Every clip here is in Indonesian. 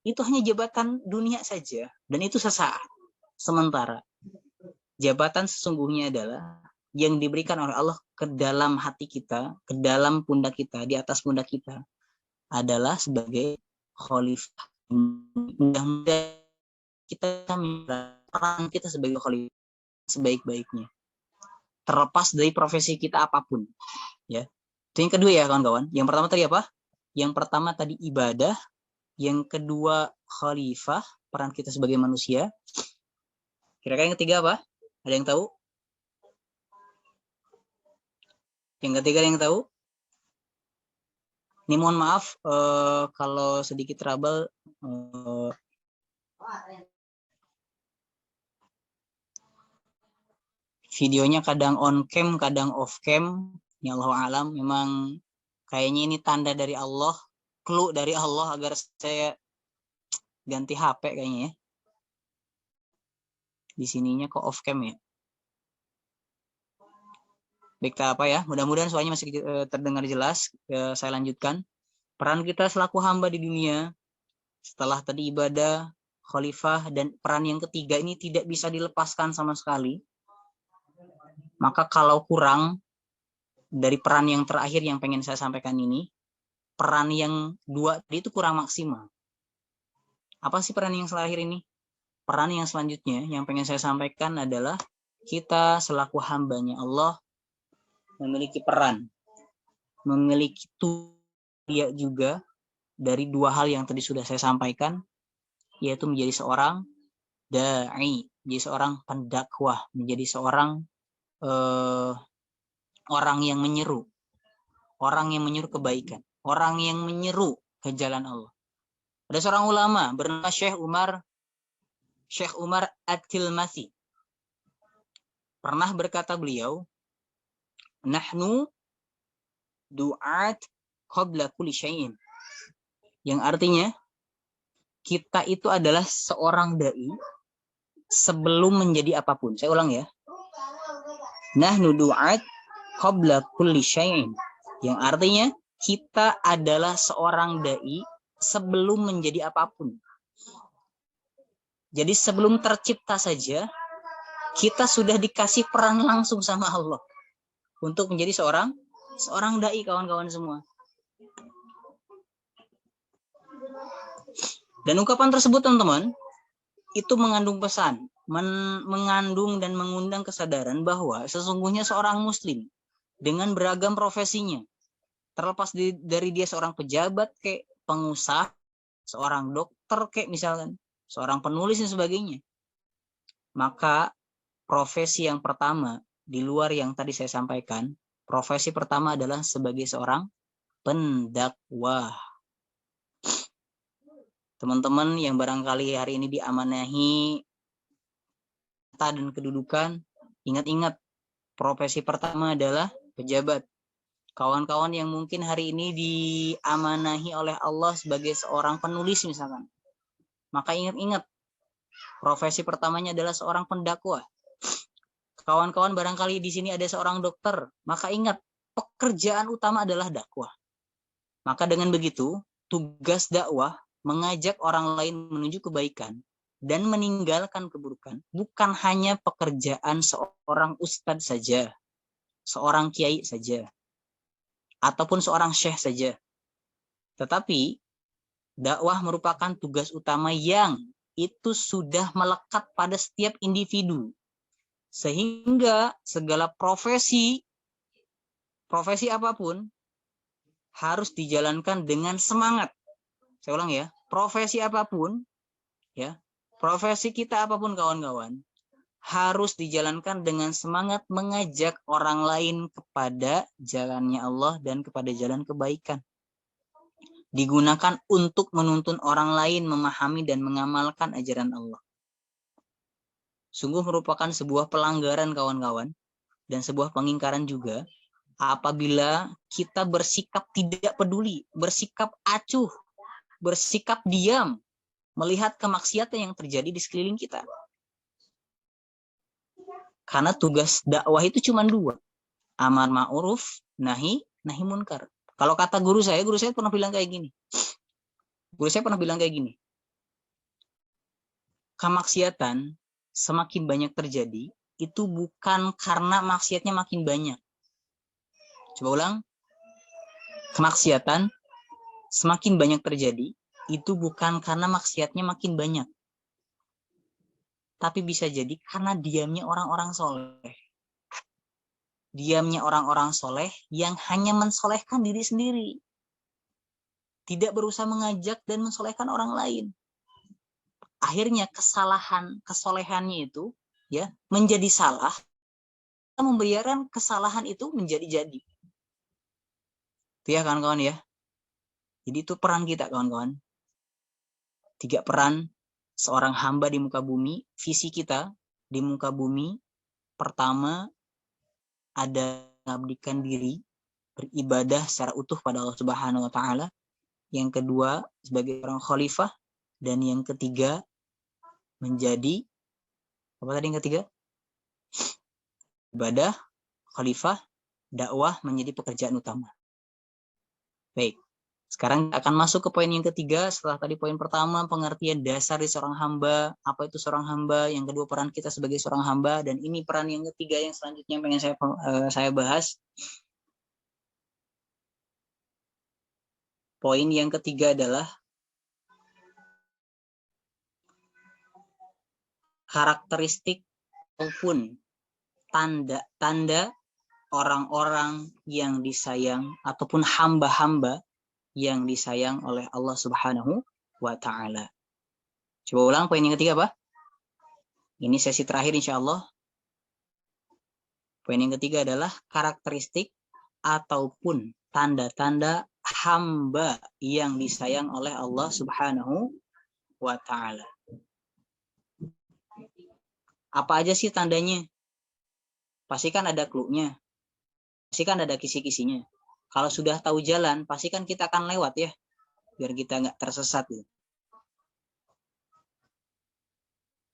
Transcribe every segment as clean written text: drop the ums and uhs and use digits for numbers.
itu hanya jabatan dunia saja, dan itu sesaat, sementara. Jabatan sesungguhnya adalah yang diberikan oleh Allah ke dalam hati kita, ke dalam pundak kita, di atas pundak kita, adalah sebagai khalifah. Mudah-mudahan kita peran kita sebagai khalifah sebaik-baiknya, terlepas dari profesi kita apapun, ya. Itu yang kedua ya kawan-kawan. Yang pertama tadi apa? Yang pertama tadi ibadah, yang kedua khalifah, peran kita sebagai manusia. Kira-kira yang ketiga apa? Ada yang tahu? Yang ketiga ada yang tahu? Ini mohon maaf kalau sedikit trouble. Videonya kadang on cam, kadang off cam. Ya Allah alam, memang kayaknya ini tanda dari Allah, clue dari Allah agar saya ganti HP kayaknya ya. Di sininya kok off cam ya. Baik, apa ya? Mudah-mudahan suaranya masih terdengar jelas. Saya lanjutkan. Peran kita selaku hamba di dunia, setelah tadi ibadah, khalifah, dan peran yang ketiga ini tidak bisa dilepaskan sama sekali. Maka kalau kurang dari peran yang terakhir yang pengen saya sampaikan ini, peran yang dua tadi itu kurang maksimal. Apa sih peran yang terakhir ini? Peran yang selanjutnya yang pengen saya sampaikan adalah kita selaku hambanya Allah memiliki peran, memiliki tugas juga dari dua hal yang tadi sudah saya sampaikan, yaitu menjadi seorang da'i, menjadi seorang pendakwah, menjadi seorang orang yang menyeru kebaikan, orang yang menyeru ke jalan Allah. Ada seorang ulama bernama Syekh Umar At-Tilmasi. Pernah berkata beliau, nahnu du'at qabla kulli syai'in. Yang artinya, kita itu adalah seorang da'i sebelum menjadi apapun. Saya ulang ya. Nahnu du'at qabla kulli syai'in. Yang artinya, kita adalah seorang da'i sebelum menjadi apapun. Jadi sebelum tercipta saja, kita sudah dikasih peran langsung sama Allah untuk menjadi seorang da'i, kawan-kawan semua. Dan ungkapan tersebut, teman-teman, itu mengandung pesan, mengandung dan mengundang kesadaran bahwa sesungguhnya seorang muslim dengan beragam profesinya, terlepas dari dia seorang pejabat kayak pengusaha, seorang dokter kayak misalkan, seorang penulis dan sebagainya, maka profesi yang pertama di luar yang tadi saya sampaikan, profesi pertama adalah sebagai seorang pendakwah. Teman-teman yang barangkali hari ini diamanahi dan kedudukan, ingat-ingat profesi pertama adalah pejabat. Kawan-kawan yang mungkin hari ini diamanahi oleh Allah sebagai seorang penulis misalkan, maka ingat-ingat profesi pertamanya adalah seorang pendakwah. Kawan-kawan barangkali di sini ada seorang dokter, maka ingat pekerjaan utama adalah dakwah. Maka dengan begitu, tugas dakwah mengajak orang lain menuju kebaikan dan meninggalkan keburukan bukan hanya pekerjaan seorang ustadz saja, seorang kiai saja, ataupun seorang syekh saja. Tetapi dakwah merupakan tugas utama yang itu sudah melekat pada setiap individu. Sehingga segala profesi apapun harus dijalankan dengan semangat. Saya ulang ya, profesi apapun, ya, profesi kita apapun kawan-kawan, harus dijalankan dengan semangat mengajak orang lain kepada jalannya Allah dan kepada jalan kebaikan. Digunakan untuk menuntun orang lain memahami dan mengamalkan ajaran Allah. Sungguh merupakan sebuah pelanggaran kawan-kawan dan sebuah pengingkaran juga apabila kita bersikap tidak peduli, bersikap acuh, bersikap diam melihat kemaksiatan yang terjadi di sekeliling kita. Karena tugas dakwah itu cuma dua, amar ma'ruf, nahi munkar. Kalau kata guru saya pernah bilang kayak gini. kemaksiatan semakin banyak terjadi, itu bukan karena maksiatnya makin banyak. Coba ulang. Kemaksiatan semakin banyak terjadi, itu bukan karena maksiatnya makin banyak. Tapi bisa jadi karena diamnya orang-orang soleh. Diamnya orang-orang soleh yang hanya mensolehkan diri sendiri. Tidak berusaha mengajak dan mensolehkan orang lain. Akhirnya kesolehannya itu ya menjadi salah, membiarkan kesalahan itu menjadi jadi. Itu ya kawan-kawan ya. Jadi itu peran kita kawan-kawan. 3 peran seorang hamba di muka bumi, visi kita di muka bumi. Pertama, ada mengabdikan diri, beribadah secara utuh pada Allah Subhanahu wa taala. Yang kedua, sebagai orang khalifah, dan yang ketiga menjadi apa tadi yang ketiga? Ibadah, khalifah, dakwah menjadi pekerjaan utama. Baik. Sekarang akan masuk ke poin yang ketiga. Setelah tadi poin pertama, pengertian dasar di seorang hamba, apa itu seorang hamba, yang kedua peran kita sebagai seorang hamba, dan ini peran yang ketiga yang selanjutnya yang pengen saya bahas. Poin yang ketiga adalah karakteristik maupun tanda-tanda orang-orang yang disayang ataupun hamba-hamba yang disayang oleh Allah Subhanahu wa taala. Coba ulang poin yang ketiga apa? Ini sesi terakhir insya Allah. Poin yang ketiga adalah karakteristik ataupun tanda-tanda hamba yang disayang oleh Allah Subhanahu wa taala. Apa aja sih tandanya? Pasti kan ada clue-nya. Pasti kan ada kisi-kisinya. Kalau sudah tahu jalan, pasti kan kita akan lewat ya. Biar kita nggak tersesat. Gitu.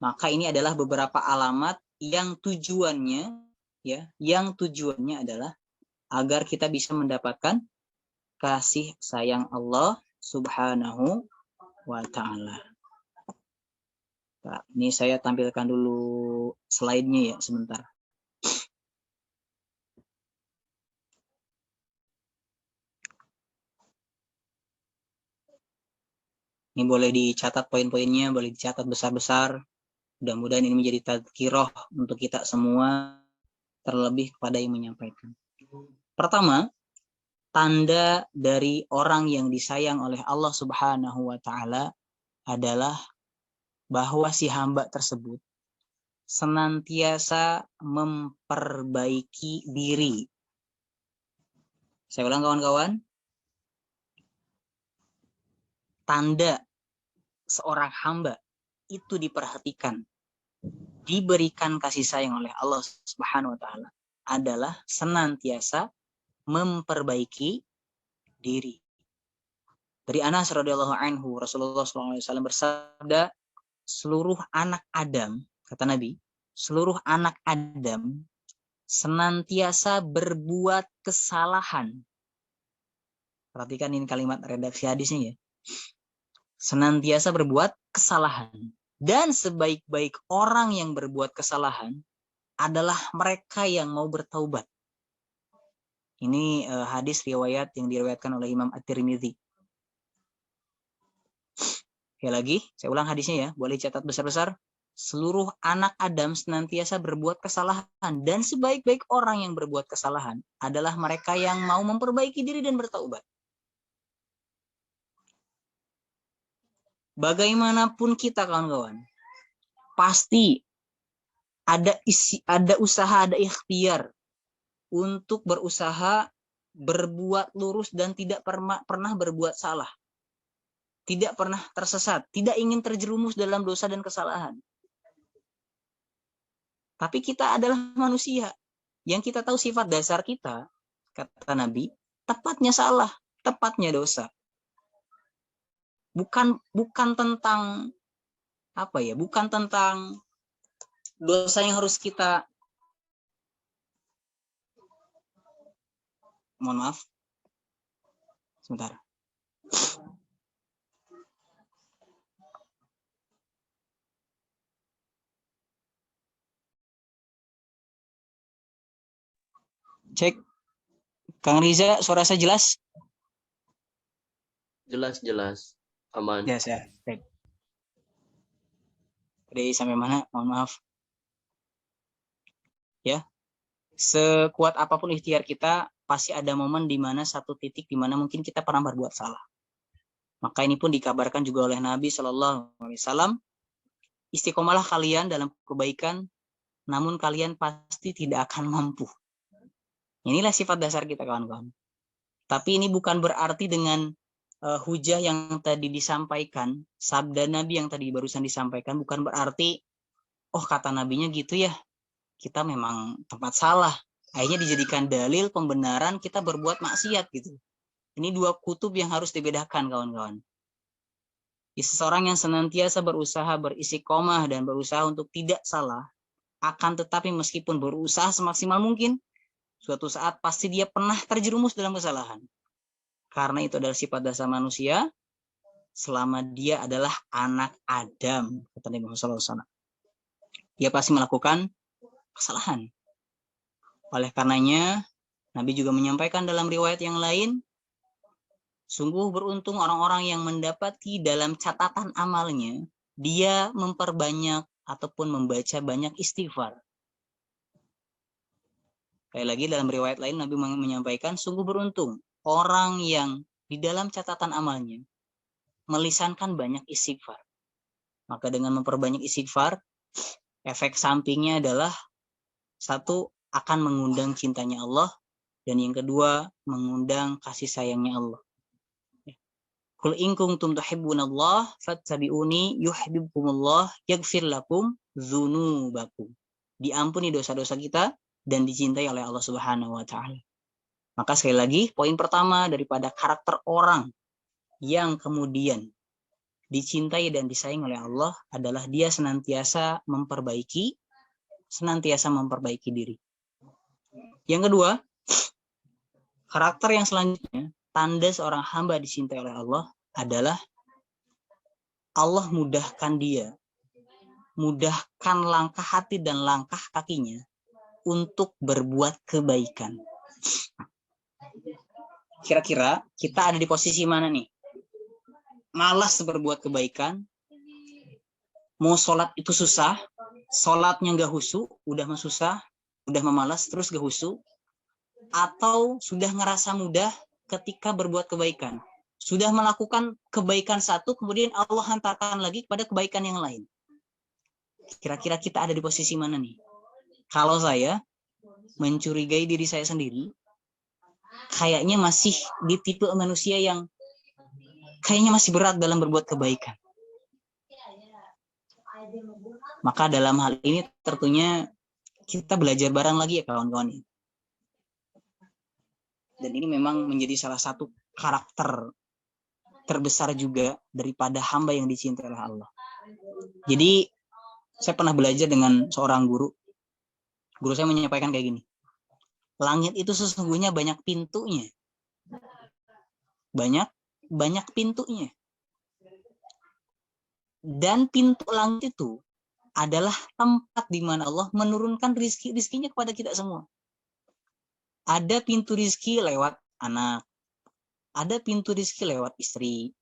Maka ini adalah beberapa alamat yang tujuannya adalah agar kita bisa mendapatkan kasih sayang Allah Subhanahu wa taala. Nah, ini saya tampilkan dulu slide-nya ya sebentar. Ini boleh dicatat poin-poinnya, boleh dicatat besar-besar. Mudah-mudahan ini menjadi tadzkirah untuk kita semua, terlebih kepada yang menyampaikan. Pertama, tanda dari orang yang disayang oleh Allah Subhanahu wa taala adalah bahwa si hamba tersebut senantiasa memperbaiki diri. Saya ulang kawan-kawan. Tanda seorang hamba itu diperhatikan, diberikan kasih sayang oleh Allah Subhanahu wa taala adalah senantiasa memperbaiki diri. Dari Anas radhiyallahu anhu, Rasulullah SAW bersabda, seluruh anak Adam, kata Nabi, seluruh anak Adam senantiasa berbuat kesalahan. Perhatikan ini kalimat redaksi hadisnya ya. Senantiasa berbuat kesalahan. Dan sebaik-baik orang yang berbuat kesalahan adalah mereka yang mau bertaubat. Ini hadis riwayat yang diriwayatkan oleh Imam At-Tirmidzi. Sekali lagi, saya ulang hadisnya ya. Boleh catat besar-besar. Seluruh anak Adam senantiasa berbuat kesalahan. Dan sebaik-baik orang yang berbuat kesalahan adalah mereka yang mau memperbaiki diri dan bertaubat. Bagaimanapun kita kawan-kawan, pasti ada usaha, ada ikhtiar untuk berusaha berbuat lurus dan tidak pernah berbuat salah. Tidak pernah tersesat, tidak ingin terjerumus dalam dosa dan kesalahan. Tapi kita adalah manusia. Yang kita tahu sifat dasar kita, kata Nabi, tepatnya salah, tepatnya dosa. Bukan tentang apa ya? Bukan tentang dosa yang harus kita, mohon maaf, sebentar. Cek. Kang Riza, suara saya jelas? Jelas. Aman. Jelas ya. Baik. Dari sampai mana? Mohon maaf. Ya. Sekuat apapun ikhtiar kita, pasti ada momen di mana satu titik di mana mungkin kita pernah berbuat salah. Maka ini pun dikabarkan juga oleh Nabi Shallallahu Alaihi Wasallam, istiqomalah kalian dalam kebaikan, namun kalian pasti tidak akan mampu. Inilah sifat dasar kita, kawan-kawan. Tapi ini bukan berarti dengan hujah yang tadi disampaikan, sabda Nabi yang tadi barusan disampaikan, bukan berarti, oh kata Nabinya gitu ya, kita memang tempat salah. Akhirnya dijadikan dalil pembenaran kita berbuat maksiat gitu. Ini dua kutub yang harus dibedakan, kawan-kawan. Seseorang yang senantiasa berusaha beristiqomah dan berusaha untuk tidak salah, akan tetapi meskipun berusaha semaksimal mungkin, suatu saat pasti dia pernah terjerumus dalam kesalahan. Karena itu adalah sifat dasar manusia selama dia adalah anak Adam, kata Nabi Muhammad SAW. Dia pasti melakukan kesalahan. Oleh karenanya, Nabi juga menyampaikan dalam riwayat yang lain, sungguh beruntung orang-orang yang mendapati dalam catatan amalnya, dia memperbanyak ataupun membaca banyak istighfar. Sekali lagi dalam riwayat lain, Nabi menyampaikan, sungguh beruntung orang yang di dalam catatan amalnya melisankan banyak istighfar. Maka dengan memperbanyak istighfar, efek sampingnya adalah satu, akan mengundang cintanya Allah, dan yang kedua, mengundang kasih sayangnya Allah. Qul in kuntum tuhibbunallah fattabi'uni yuhibbukumullah yaghfir lakum dzunubakum. Diampuni dosa-dosa kita dan dicintai oleh Allah Subhanahu wa taala. Maka sekali lagi, poin pertama daripada karakter orang yang kemudian dicintai dan disayang oleh Allah adalah dia senantiasa memperbaiki diri. Yang kedua, karakter yang selanjutnya, tanda seorang hamba dicintai oleh Allah adalah Allah mudahkan langkah hati dan langkah kakinya untuk berbuat kebaikan. Kira-kira kita ada di posisi mana nih? Malas berbuat kebaikan, mau sholat itu susah, sholatnya gak husu, udah susah, udah memalas, terus gak husu, atau sudah ngerasa mudah ketika berbuat kebaikan, sudah melakukan kebaikan satu, kemudian Allah hantarkan lagi kepada kebaikan yang lain. Kira-kira kita ada di posisi mana nih? Kalau saya mencurigai diri saya sendiri, kayaknya masih di tipe manusia yang kayaknya masih berat dalam berbuat kebaikan. Maka dalam hal ini tentunya kita belajar bareng lagi ya kawan-kawan. Dan ini memang menjadi salah satu karakter terbesar juga daripada hamba yang dicintai oleh Allah. Jadi saya pernah belajar dengan seorang guru. Guru saya menyampaikan kayak gini. Langit itu sesungguhnya banyak pintunya. Banyak pintunya. Dan pintu langit itu adalah tempat di mana Allah menurunkan rizkinya kepada kita semua. Ada pintu rizki lewat anak. Ada pintu rizki lewat istri.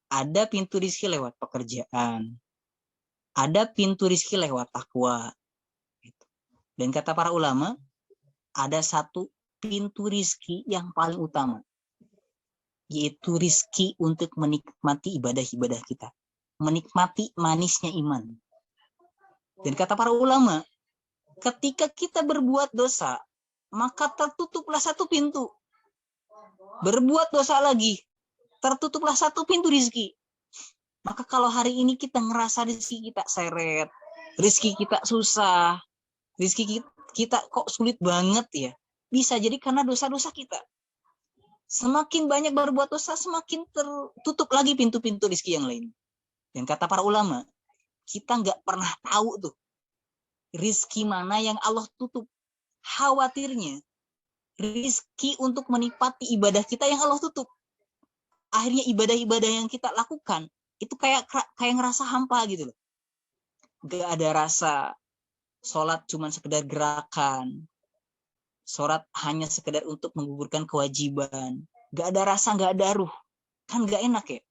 Ada pintu rizki lewat pekerjaan. Ada pintu rizki lewat takwa. Dan kata para ulama, ada satu pintu rizki yang paling utama, yaitu rizki untuk menikmati ibadah-ibadah kita. Menikmati manisnya iman. Dan kata para ulama, ketika kita berbuat dosa, maka tertutuplah satu pintu. Berbuat dosa lagi, tertutuplah satu pintu rizki. Maka kalau hari ini kita ngerasa rizki kita seret, rizki kita susah, rizki kita kok sulit banget ya, bisa jadi karena dosa-dosa kita. Semakin banyak berbuat dosa, semakin tertutup lagi pintu-pintu rizki yang lain. Dan kata para ulama, kita nggak pernah tahu tuh rizki mana yang Allah tutup. Khawatirnya rizki untuk menikmati ibadah kita yang Allah tutup. Akhirnya ibadah-ibadah yang kita lakukan itu kayak ngerasa hampa gitu loh. Gak ada rasa sholat cuma sekedar gerakan. sholat hanya sekedar untuk menggugurkan kewajiban. Gak ada rasa, gak ada ruh. Kan gak enak ya.